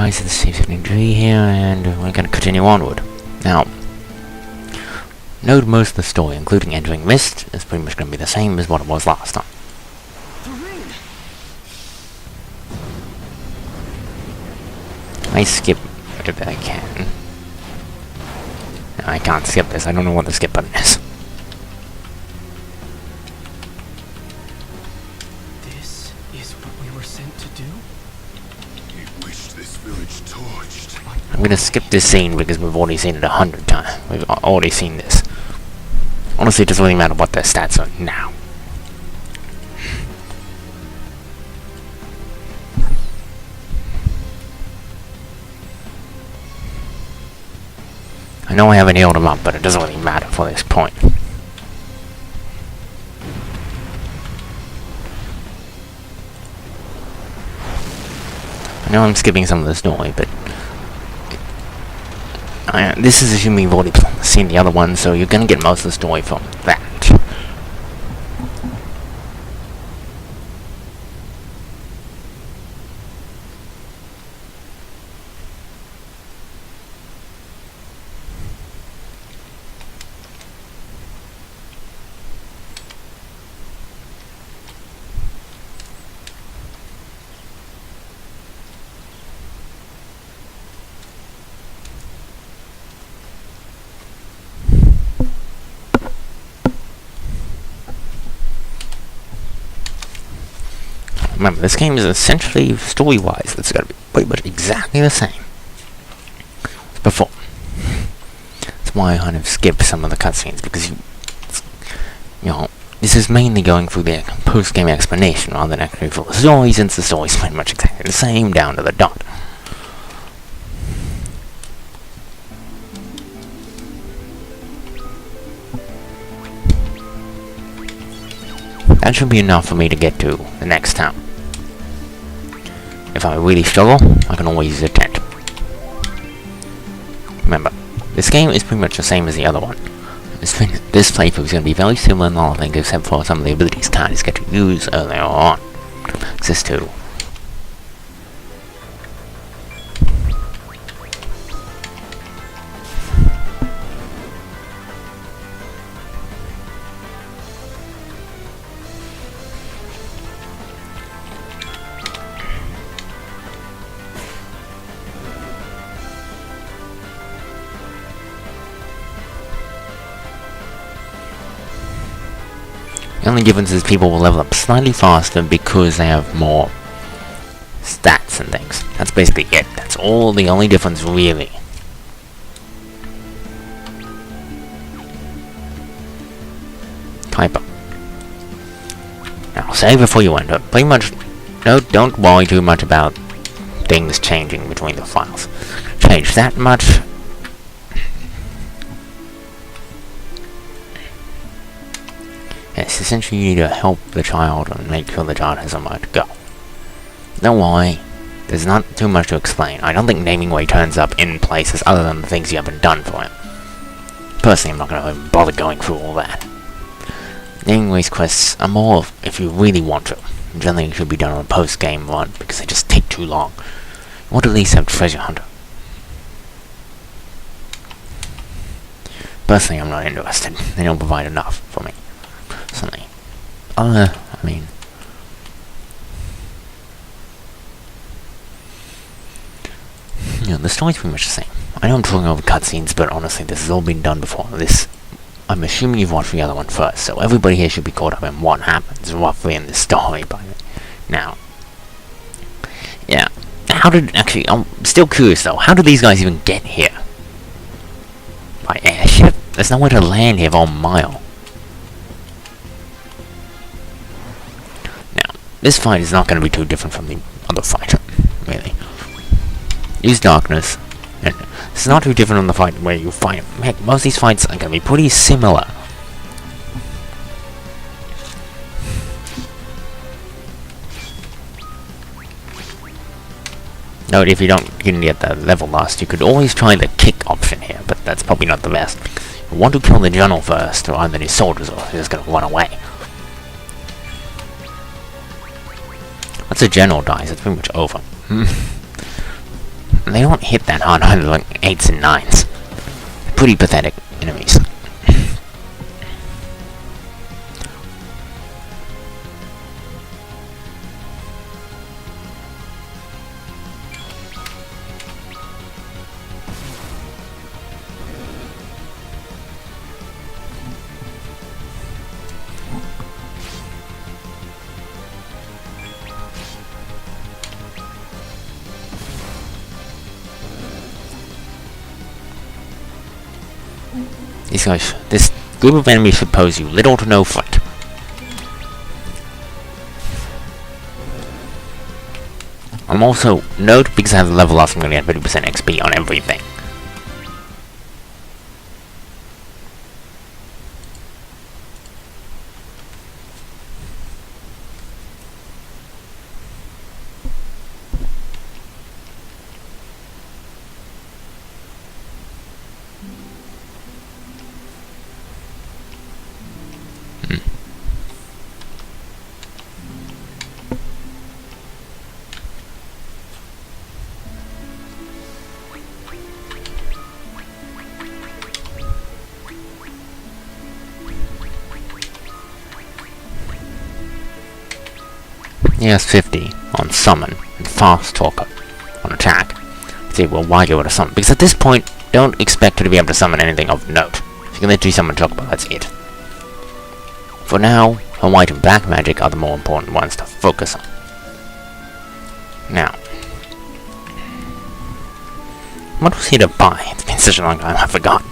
nice and safe tree here, and we're gonna continue onward. Now, note most of the story, including entering Mist, is pretty much gonna be the same as what it was last time. I skip if I can. No, I can't skip this. I don't know what the skip button is. This is what we were sent to do? We wish this village torched. I'm gonna skip this scene because we've already seen it 100 times. We've already seen this. Honestly, it doesn't really matter what their stats are now. I know I haven't healed him up, but it doesn't really matter for this point. I know I'm skipping some of the story, but this is assuming you've already seen the other one, so you're gonna get most of the story from that. Remember, this game is essentially, story-wise, it's going to be pretty much exactly the same as before. That's why I kind of skip some of the cutscenes, because, you know, this is mainly going through the post-game explanation rather than actually for the story, since the story's pretty much exactly the same, down to the dot. That should be enough for me to get to the next town. If I really struggle, I can always use a tent. Remember, this game is pretty much the same as the other one. This playthrough is going to be very similar in all things, except for some of the abilities Candice get to use earlier on. Access to. The only difference is people will level up slightly faster because they have more stats and things. That's basically it. That's all the only difference, really. Typo. Now, save before you enter. Pretty much, don't worry too much about things changing between the files. Change that much. Yes, essentially you need to help the child and make sure the child has somewhere to go. Don't worry, there's not too much to explain. I don't think naming way turns up in places other than the things you haven't done for him. Personally, I'm not going to even bother going through all that. Naming ways quests are more if you really want to. Generally, it should be done on a post-game run because they just take too long. You want to at least have Treasure Hunter. Personally, I'm not interested. They don't provide enough for me. Personally. I mean... You know, the story's pretty much the same. I know I'm talking over cutscenes, but honestly, this has all been done before. I'm assuming you've watched the other one first, so everybody here should be caught up in what happens roughly in this story by now. Yeah. Actually, I'm still curious though, how did these guys even get here? By airship? There's nowhere to land here for a mile. Now, this fight is not going to be too different from the other fight, really. Use darkness, and it's not too different from the fight where you fight. Heck, most of these fights are going to be pretty similar. Note, if you don't get the level lost, you could always try the kick option here, but that's probably not the best. You want to kill the general first, or either his soldiers, or he's just going to run away. Once the general dies, it's pretty much over. And they don't hit that hard either, like 8s and 9s. Pretty pathetic enemies. These guys, this group of enemies should pose you little to no threat. I'm also, note, because I have the level up, I'm going to get 50% XP on everything. Yes, 50 on summon and fast talker on attack. See, well, why go to summon? Because at this point, don't expect her to be able to summon anything of note. She can literally summon Chocobo, that's it. For now, her white and black magic are the more important ones to focus on. Now, what was here to buy? It's been such a long time, I've forgotten.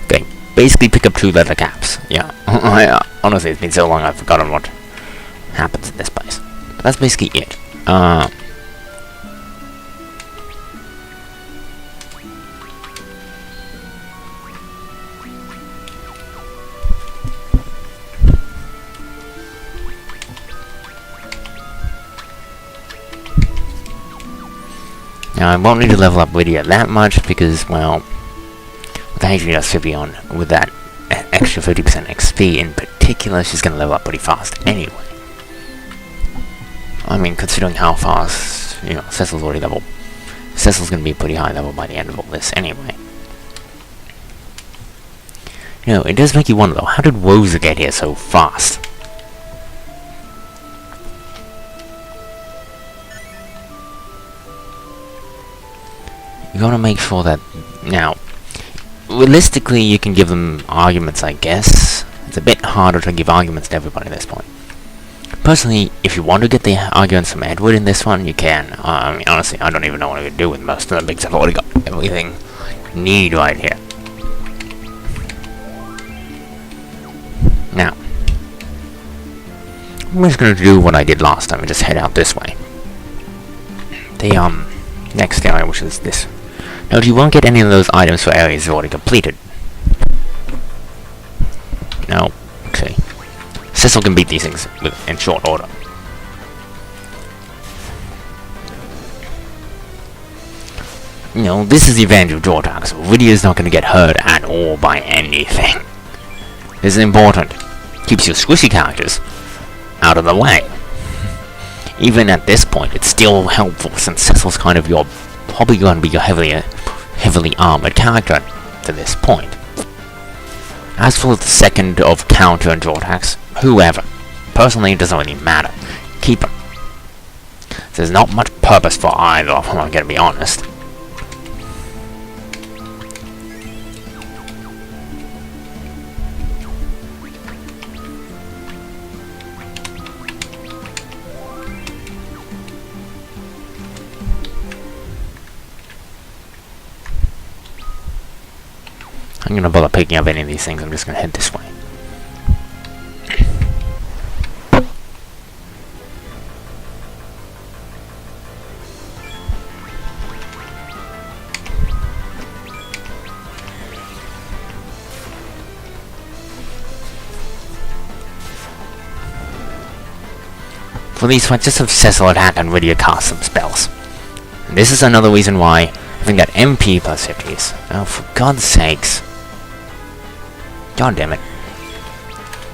Okay, basically pick up 2 leather caps. Yeah, honestly, it's been so long I've forgotten what happens in this place. But that's basically it. Now, I won't need to level up Lydia that much because, well, with the HP does 50 on, with that extra 50% XP in particular, she's going to level up pretty fast anyway. I mean, considering how fast, you know, Cecil's already level. Cecil's going to be pretty high level by the end of all this anyway. You know, it does make you wonder though, how did Woza get here so fast? You gotta make sure that, now, realistically you can give them arguments, I guess. It's a bit harder to give arguments to everybody at this point. Personally, if you want to get the arguments from Edward in this one, you can. I mean, honestly, I don't even know what I could do with most of them because I've already got everything I need right here. Now, I'm just gonna do what I did last time and just head out this way. The, next area, which is this. Note, you won't get any of those items for areas you've already completed. No. Okay. Cecil can beat these things in short order. You know, this is the advantage of Jordak, so Lydia's not going to get hurt at all by anything. This is important. Keeps your squishy characters out of the way. Even at this point, it's still helpful since Cecil's kind of probably going to be your heavily armored character to this point. As for the second of counter and Jordax, whoever. Personally, it doesn't really matter. Keep them. There's not much purpose for either of them, I'm gonna be honest. I'm gonna bother picking up any of these things, I'm just gonna head this way. For these fights, just have Cecil attack and Lydia cast some spells. And this is another reason why having that MP plus 50s. Oh, for God's sakes. God damn it.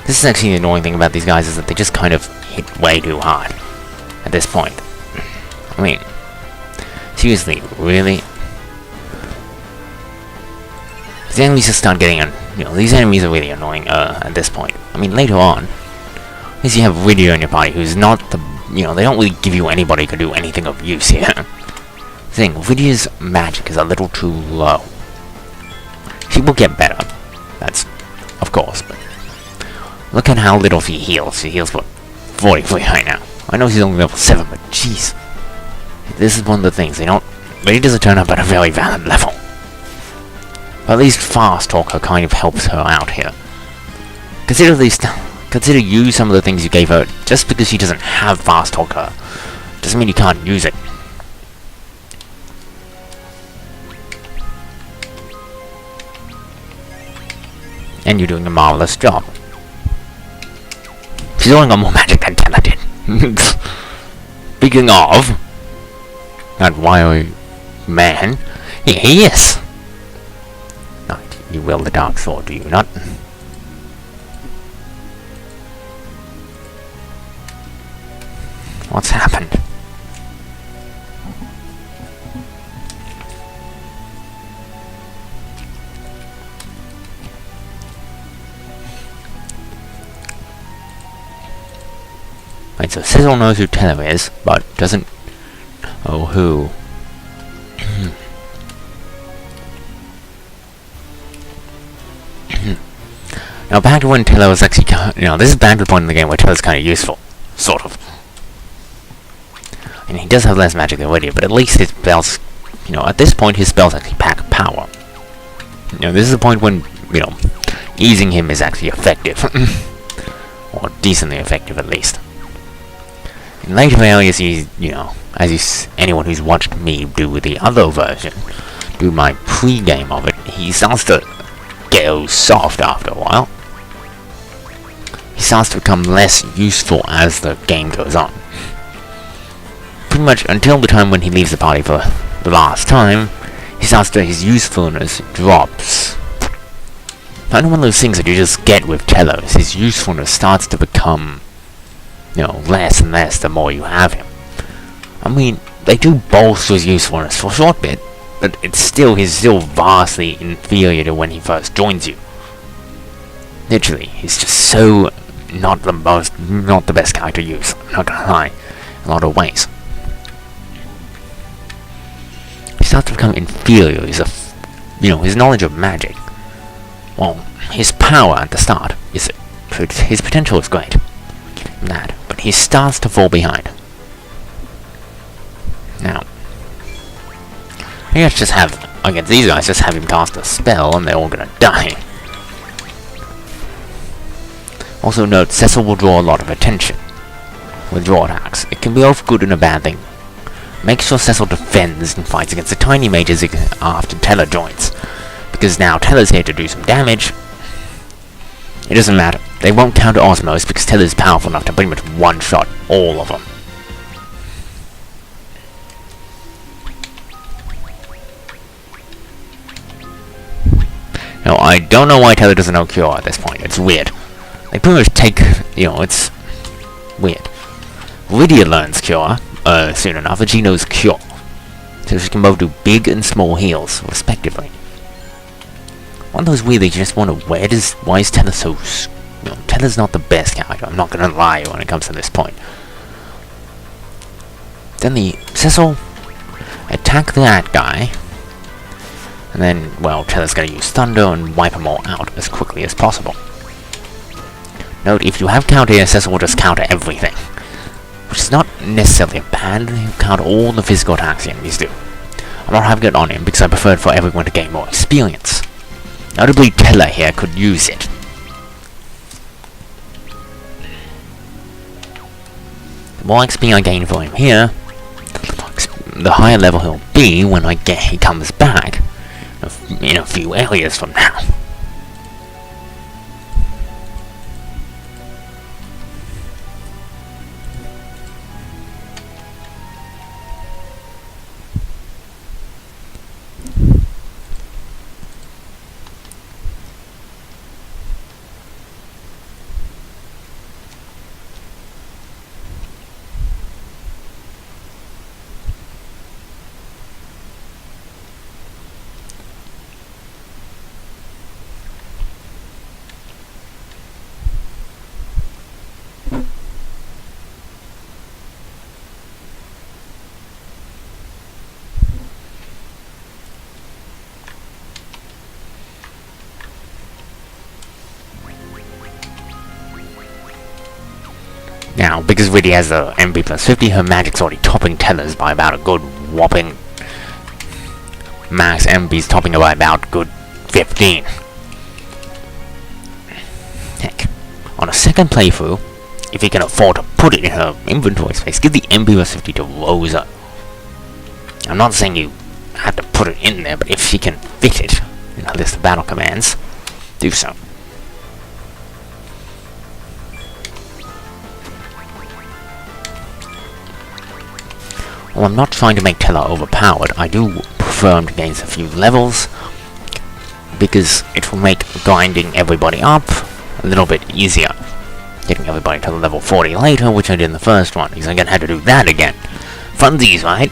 This is actually the annoying thing about these guys, is that they just kind of hit way too hard at this point. I mean, seriously, really? These enemies just start getting, these enemies are really annoying at this point. I mean, later on, as you have Rydia in your party, who's not the, they don't really give you anybody who can do anything of use here. Rydia's magic is a little too low. She will get better, that's, of course, but look at how little she heals. She heals, what, 43 right now. I know she's only level 7, but jeez. This is one of the things, Rydia doesn't turn up at a very valid level. But at least Fast Talker kind of helps her out here. Consider use some of the things you gave her. Just because she doesn't have Fast Talker doesn't mean you can't use it. And you're doing a marvelous job. She's only got more magic than Teller did. Speaking of that wiry man, here he is. You wield the dark sword, do you not? What's happened? Right, so Sizzle knows who Teller is, but doesn't know who. Now back to when Teller was actually, this is back to the point in the game where Teller's kind of useful, sort of. And he does have less magic than Rydia, but at least his spells, at this point his spells actually pack power. This is the point when, easing him is actually effective. Or decently effective at least. In later areas, anyone who's watched me do with the other version, do my pre-game of it, he starts to go soft after a while. He starts to become less useful as the game goes on. Pretty much until the time when he leaves the party for the last time, his usefulness drops. Kind of one of those things that you just get with Teller, is his usefulness starts to become, less and less the more you have him. I mean, they do bolster his usefulness for a short bit, but he's still vastly inferior to when he first joins you. Literally, he's just so not the best character to use, I'm not gonna lie, in a lot of ways. He starts to become inferior, his knowledge of magic. Well, his power at the start his potential is great. But he starts to fall behind. Now, against these guys, just have him cast a spell and they're all gonna die. Also note, Cecil will draw a lot of attention with draw attacks. It can be both good and a bad thing. Make sure Cecil defends and fights against the tiny mages after Teller joins. Because now Teller's here to do some damage. It doesn't matter. They won't counter Osmos because Teller's powerful enough to pretty much one-shot all of them. Now, I don't know why Teller doesn't know Cure at this point. It's weird. They pretty much take, it's weird. Rydia learns Cure soon enough, and she knows Cure. So she can both do big and small heals, respectively. One of those weird things you just wonder, why is Teller so... Teller's not the best character, I'm not gonna lie when it comes to this point. Then Cecil attack that guy. And then, well, Teller's gonna use Thunder and wipe them all out as quickly as possible. Note, if you have counter here, Cecil will just counter everything. Which is not necessarily a bad thing, he'll counter all the physical attacks the enemies do. I'm not having it on him because I preferred for everyone to gain more experience. Notably, Teller here could use it. The more XP I gain for him here, the higher level he'll be when he comes back in a few areas from now. Now, because Riddy has the MP plus 50, her magic's already topping Teller's by about a good whopping... Max MP's topping her by about good 15. Heck, on a second playthrough, if you can afford to put it in her inventory space, give the MP plus 50 to Rosa. I'm not saying you have to put it in there, but if she can fit it in her list of battle commands, do so. Well, I'm not trying to make Teller overpowered. I do prefer him to gain a few levels, because it will make grinding everybody up a little bit easier. Getting everybody to level 40 later, which I did in the first one, because I'm gonna have to do that again. Funsies, right?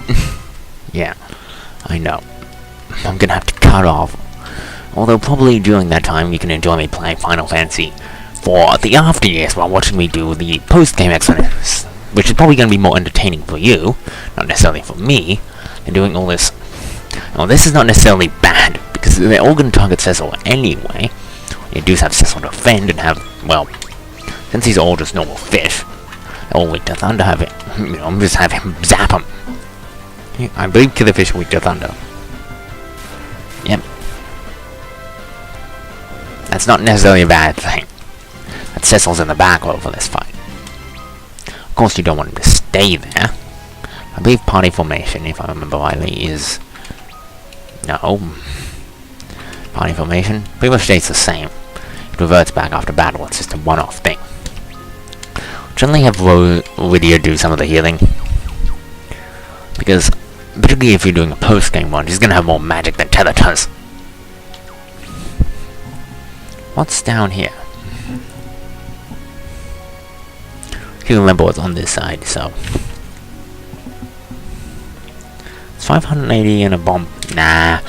Yeah, I know. I'm gonna have to cut off. Although probably during that time you can enjoy me playing Final Fantasy for the after years while watching me do the post-game explanations, which is probably gonna be more entertaining for you, not necessarily for me, than doing all this. Well, this is not necessarily bad, because they're all gonna target Cecil anyway. You do have Cecil defend and have, well, since these are all just normal fish, all weak to thunder have it, you know, just have him zap them. I believe Killer Fish are weak to thunder. Yep. That's not necessarily a bad thing. But Cecil's in the back row for this fight. Of course you don't want him to stay there. I believe party formation, if I remember rightly, is... No. Party formation pretty much stays the same. It reverts back after battle, it's just a one-off thing. Generally have Lydia do some of the healing, because particularly if you're doing a post-game one, she's gonna have more magic than Tether does. What's down here? You remember what's on this side, so it's 580 and a bomb. Nah.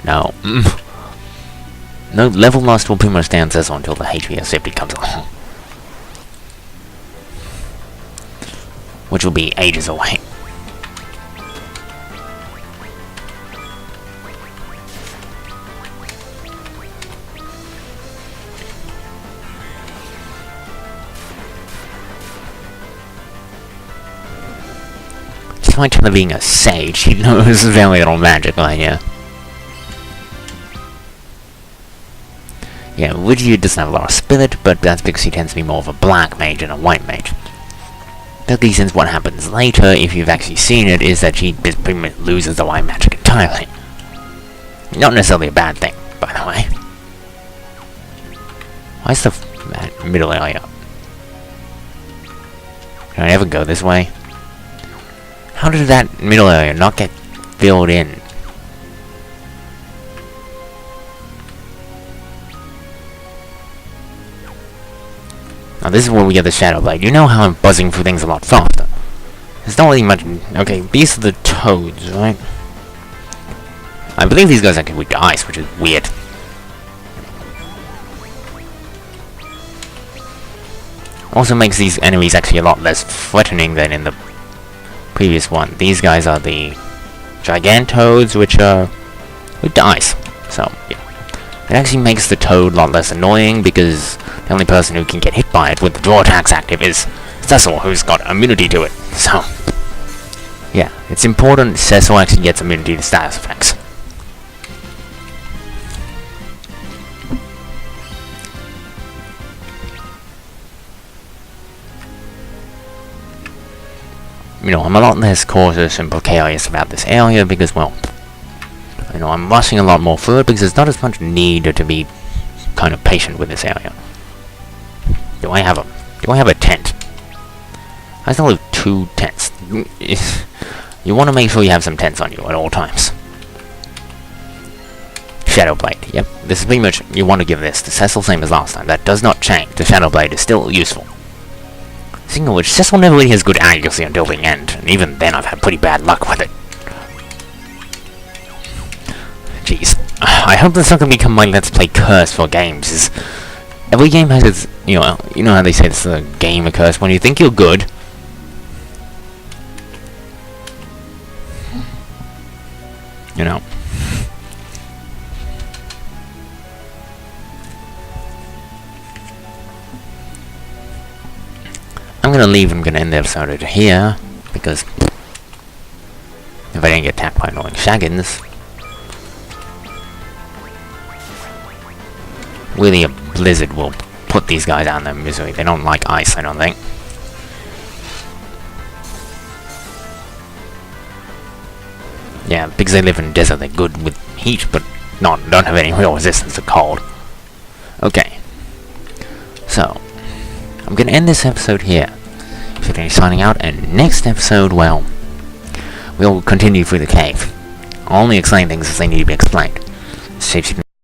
No. No, level lost will pretty much stay on Cecil until the HPS 50 comes along, which will be ages away. Despite her being a sage, she knows very little magic right here. Yeah, Lydia doesn't have a lot of spirit, but that's because she tends to be more of a black mage than a white mage. Particularly since what happens later, if you've actually seen it, is that she just pretty much loses the white magic entirely. Not necessarily a bad thing, by the way. Why is the middle area up? Can I ever go this way? How did that middle area not get filled in? Now this is where we get the Shadow Blade. You know how I'm buzzing through things a lot faster. There's not really much... Okay, these are the toads, right? I believe these guys are weak to ice, which is weird. Also makes these enemies actually a lot less threatening than in the previous one. These guys are the Gigantoads, which are weak to ice. So, yeah. It actually makes the toad a lot less annoying, because the only person who can get hit by it with the draw attacks active is Cecil, who's got immunity to it. So, yeah, it's important Cecil actually gets immunity to status effects. You know, I'm a lot less cautious and precarious about this area because, well, you know, I'm rushing a lot more through it because there's not as much need to be kind of patient with this area. Do I have a tent? I still have 2 tents. You want to make sure you have some tents on you at all times. Shadow Blade. Yep, this is pretty much, you want to give this to Cecil, same as last time. That does not change. The Shadow Blade is still useful. Speaking of which, Cecil never really has good accuracy until the end, and even then I've had pretty bad luck with it. Jeez. I hope that's not going to become my Let's Play curse for games. Every game has its, you know how they say it's a game of curse. When you think you're good, you know. I'm gonna leave and gonna end the episode here, because if I didn't get attacked by annoying shaggins, really a blizzard will put these guys out in their misery. They don't like ice, I don't think. Yeah, because they live in desert, they're good with heat, but don't have any real resistance to cold. Okay. So, I'm gonna end this episode here. Finish signing out, and next episode, well, we'll continue through the cave. I'll only explain things as they need to be explained. Shapeshifting